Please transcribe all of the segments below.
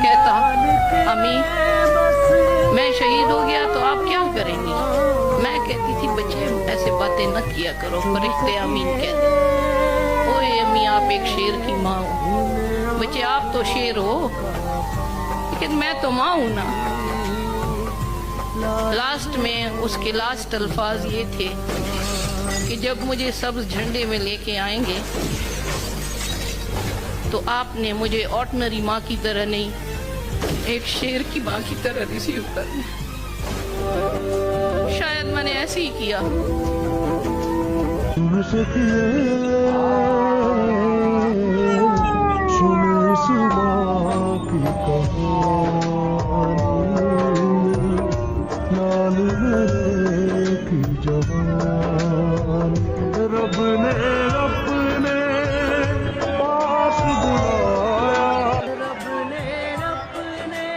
कहता, अम्मी मैं शहीद हो गया तो आप क्या करेंगी? मैं कहती थी, बच्चे ऐसे बातें न किया करो, फरिश्ते आमीन कहते। ओए अम्मी, आप एक शेर की माँ हो। बच्चे आप तो शेर हो, लेकिन मैं तो माँ हूं ना। लास्ट में उसके लास्ट अल्फाज ये थे कि जब मुझे सब्ज झंडे में लेके आएंगे तो आपने मुझे ऑर्डिनरी माँ की तरह नहीं, एक शेर की माँ की तरह रिसीव करना। शायद मैंने ऐसे ही किया। रब ने अपने पास बुलाया, रब ने अपने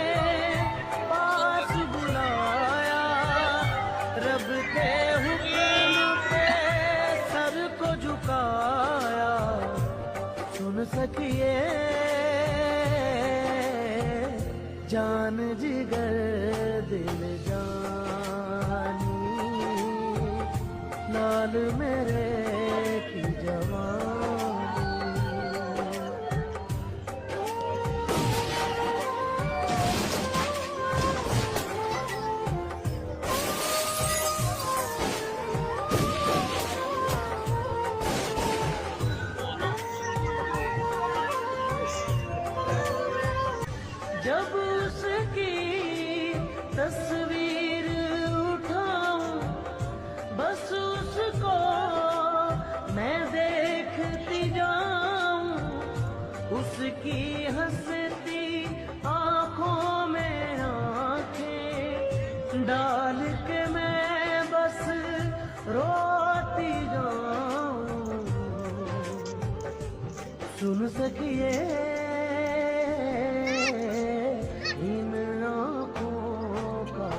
पास बुलाया, रब के हुक्म पे सर को झुकाया। सुन सकिए जान जिगर दिल जानी, लाल मेरे की जवानी। जब उसकी तस्वीर उठाऊं, बस उसको मैं देखती जाऊं, उसकी हंसती आंखों में आंखें डाल के मैं बस रोती जाऊं। सुन सकिए इन आंखों का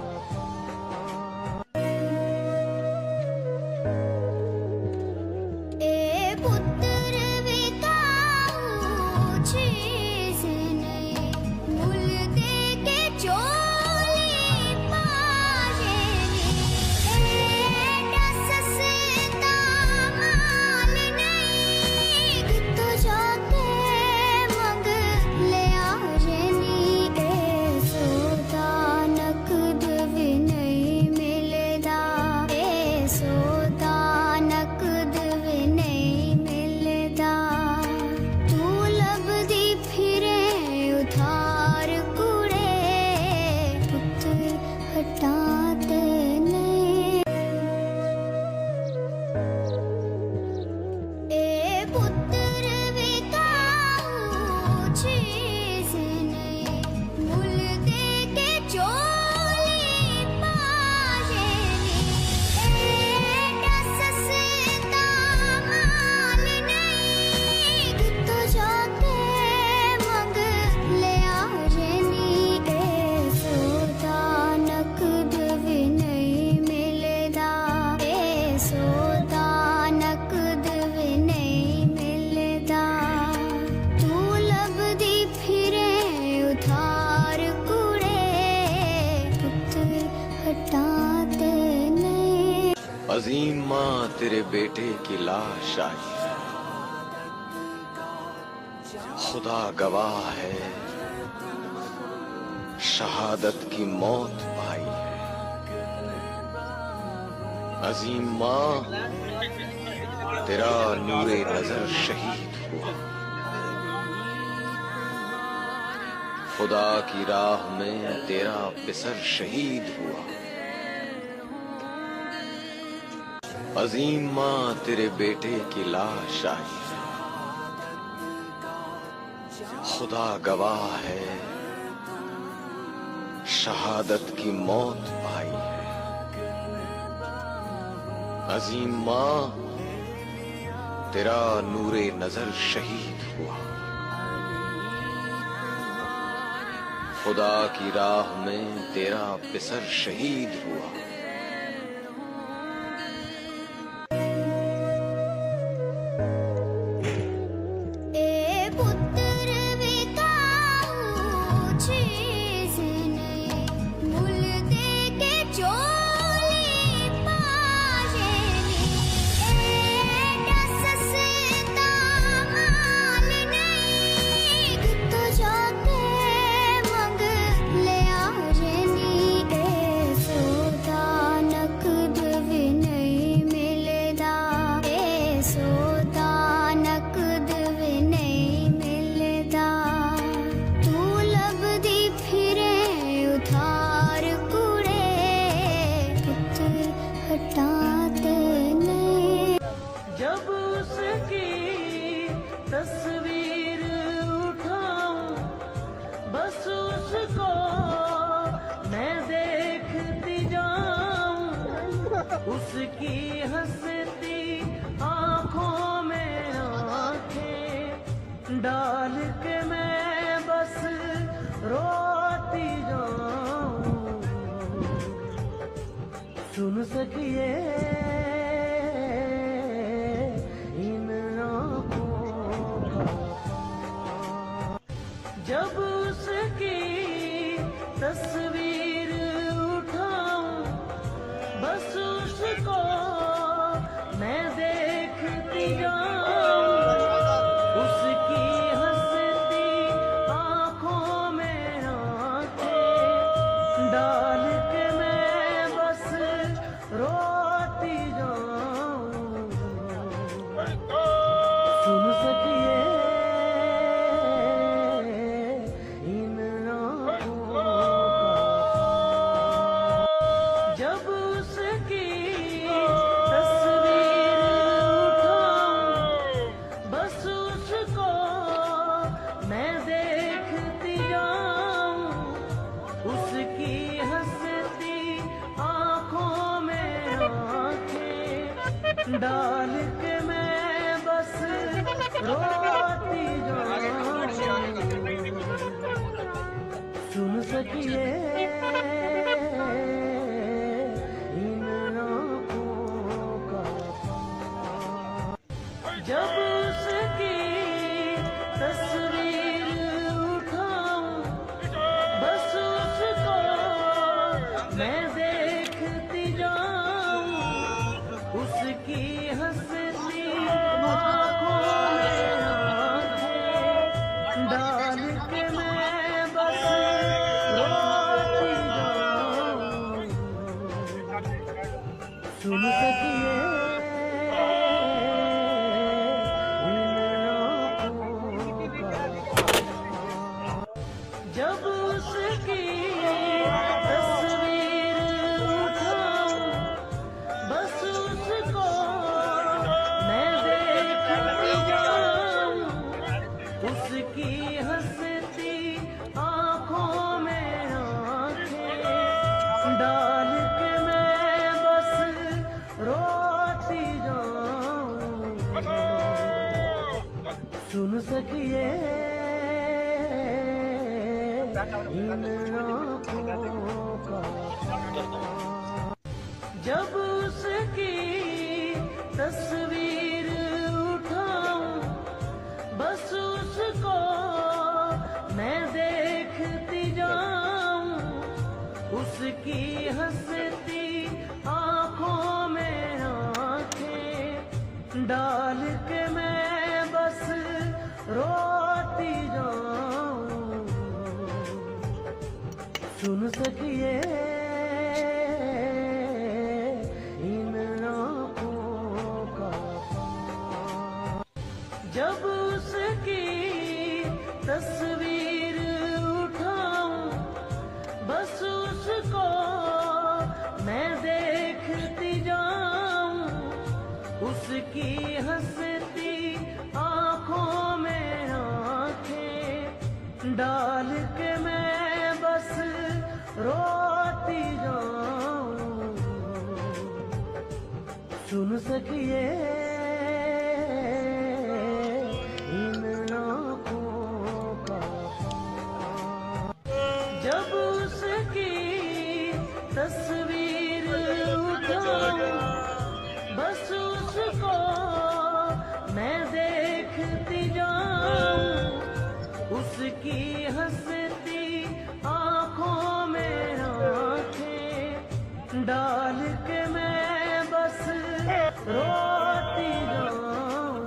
अजीम माँ तेरे बेटे की लाश आई है, खुदा गवाह है शहादत की मौत पाई है। अजीम माँ तेरा नूरे नजर शहीद हुआ, खुदा की राह में तेरा पिसर शहीद हुआ। अजीम माँ तेरे बेटे की लाश आई है, खुदा गवाह है शहादत की मौत पाई है। अजीम माँ तेरा नूरे नजर शहीद हुआ, खुदा की राह में तेरा पिसर शहीद हुआ। पुत्र विकाऊ उसकी हंसती आंखों में आंखें डाल के मैं बस रोती जाऊं। सुन सकिए इन आंखों का जब उसकी तस्वीर उठाऊं, बस उसको मैं देखती जाऊं। उसकी हंसती आंखों में आंखें डाल के मैं बस रोती जाऊं। सुन सकिए इन आंखों का जब उसकी तस्वीर उठाऊं, बस उसको मैं देखती जाऊं। उसकी हंसती आंखों में आंखें डाल के मैं बस रोती जाऊं। सुन सकिए इन आंखों का जब उसकी तस्वीर उठाऊं, बस उसको मैं देखती जाऊं। उसकी हंसती आंखों में आंखें डाल के मैं बस रोती जाऊं। सुन सकिए इन आंखों का जब उसकी तस्वीर उठाऊं, बस उसको मैं देखती जाऊं। उसकी हंसती आंखों में आंखें डाल के मैं बस रोती जाऊं। सुन सकिए इन आंखों का जब उसकी तस्वीर उठाऊं, बस उसको मैं देखती जाऊं। उसकी हंसती आंखों में आंखें डाल के मैं बस रोती जाऊं। सुन सकिए इन आंखों का जब उसकी तस्वीर उठाऊं, बस उसको मैं देखती जाऊं। उसकी हंसती आंखों में आंखें डाल के मैं बस रोती जाऊं। सुन सकिए इन आंखों का जब उसकी तस्वीर उठाऊं, बस उसको मैं देखती जाऊं। उसकी हंसती आंखों में आंखें डाल के मैं बस रोती जाऊं।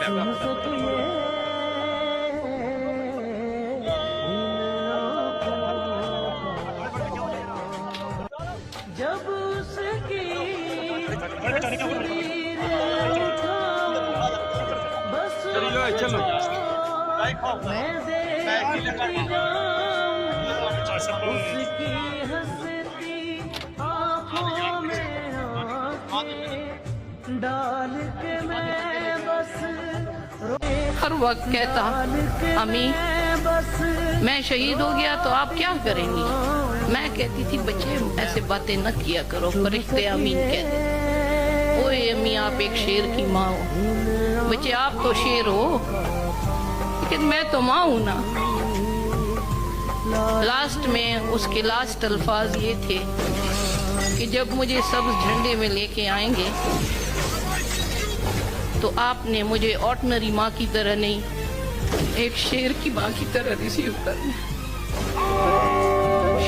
सुन सकिए इन आंखों का जब उसकी तस्वीर उठाऊं, बस उसको मैं देखती जाऊं। उसकी हंसती आंखों में आंखें डाल के मैं बस हर वक्त कहता, अम्मी मैं शहीद हो गया तो आप क्या करेंगी? मैं कहती थी बच्चे ऐसे बातें न किया करो, फरिश्ते आमीन कहते। ओए अम्मी आप एक शेर की माँ हो। बच्चे आप तो शेर हो, लेकिन मैं तो माँ हूं ना। लास्ट में उसके लास्ट अल्फाज ये थे कि जब मुझे सब्ज झंडे में लेके आएंगे तो आपने मुझे ऑर्डिनरी माँ की तरह नहीं, एक शेर की माँ की तरह रिसीव करना।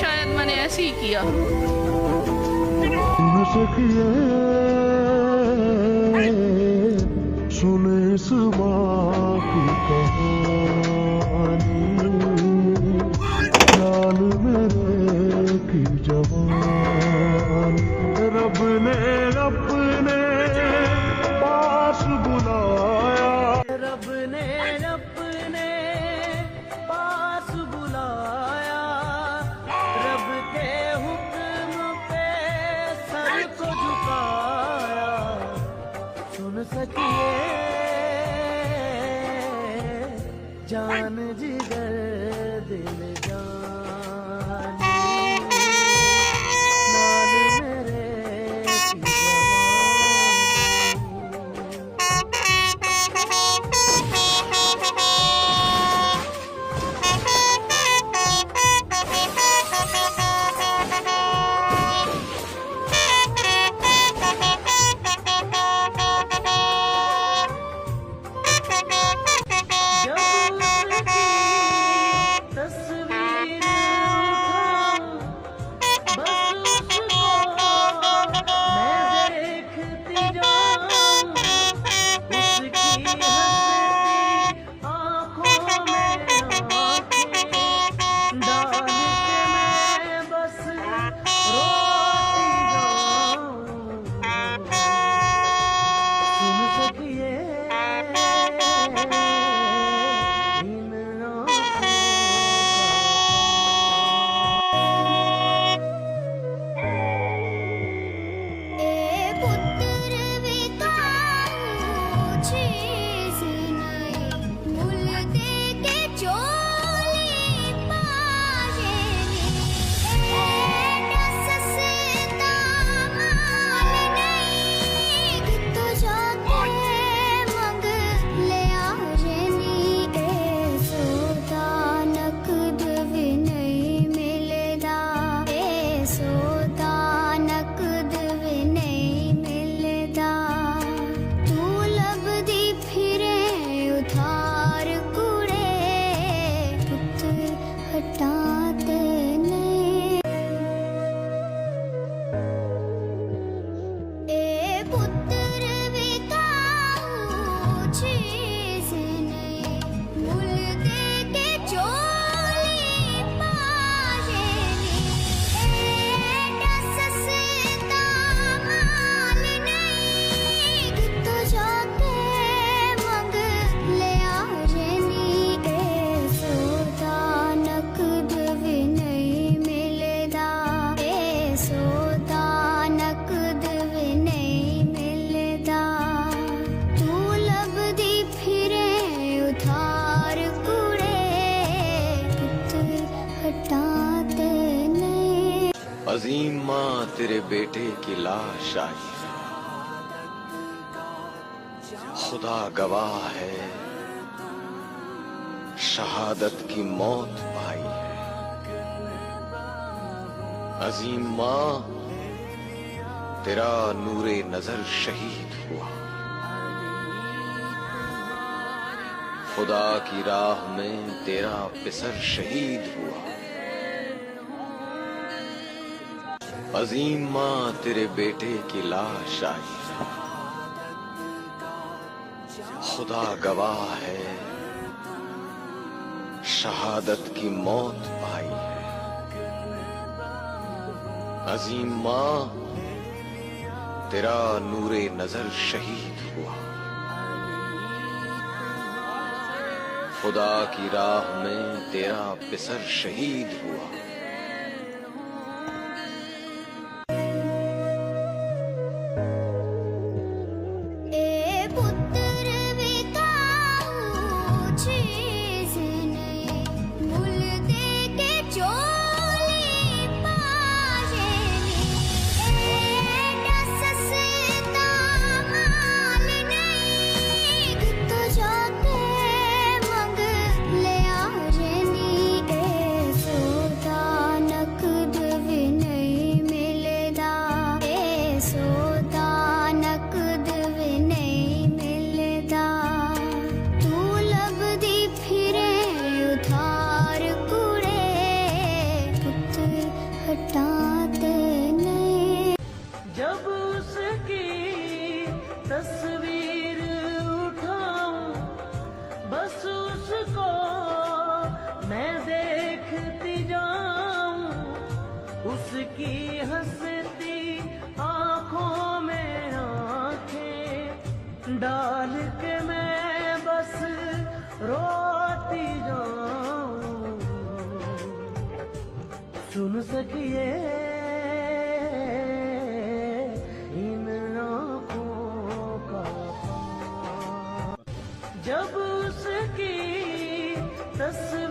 शायद मैंने ऐसे ही किया। सुने इस माँ की कहानी, लाल मेरे की जवानी, रब ने अपने पास बुलाया, रब ने अपने पास बुलाया, रब के हुक्म पे सर को झुकाया। सुन सकिए जान जिगर दिल जानी, लाल मेरे की अजीम माँ तेरे बेटे की लाश आई है, खुदा गवाह है शहादत की मौत पाई है। अजीम माँ तेरा नूरे नजर शहीद हुआ, खुदा की राह में तेरा पिसर शहीद हुआ। अजीम माँ तेरे बेटे की लाश आई है, खुदा गवाह है शहादत की मौत पाई है। अजीम माँ तेरा नूरे नजर शहीद हुआ, खुदा की राह में तेरा पिसर शहीद हुआ। चीज नहीं मुल दे के चोली उसकी हंसती आंखों में आंखें डाल के मैं बस रोती जाऊं। सुन सकिए इन आंखों का जब उसकी तस्वीर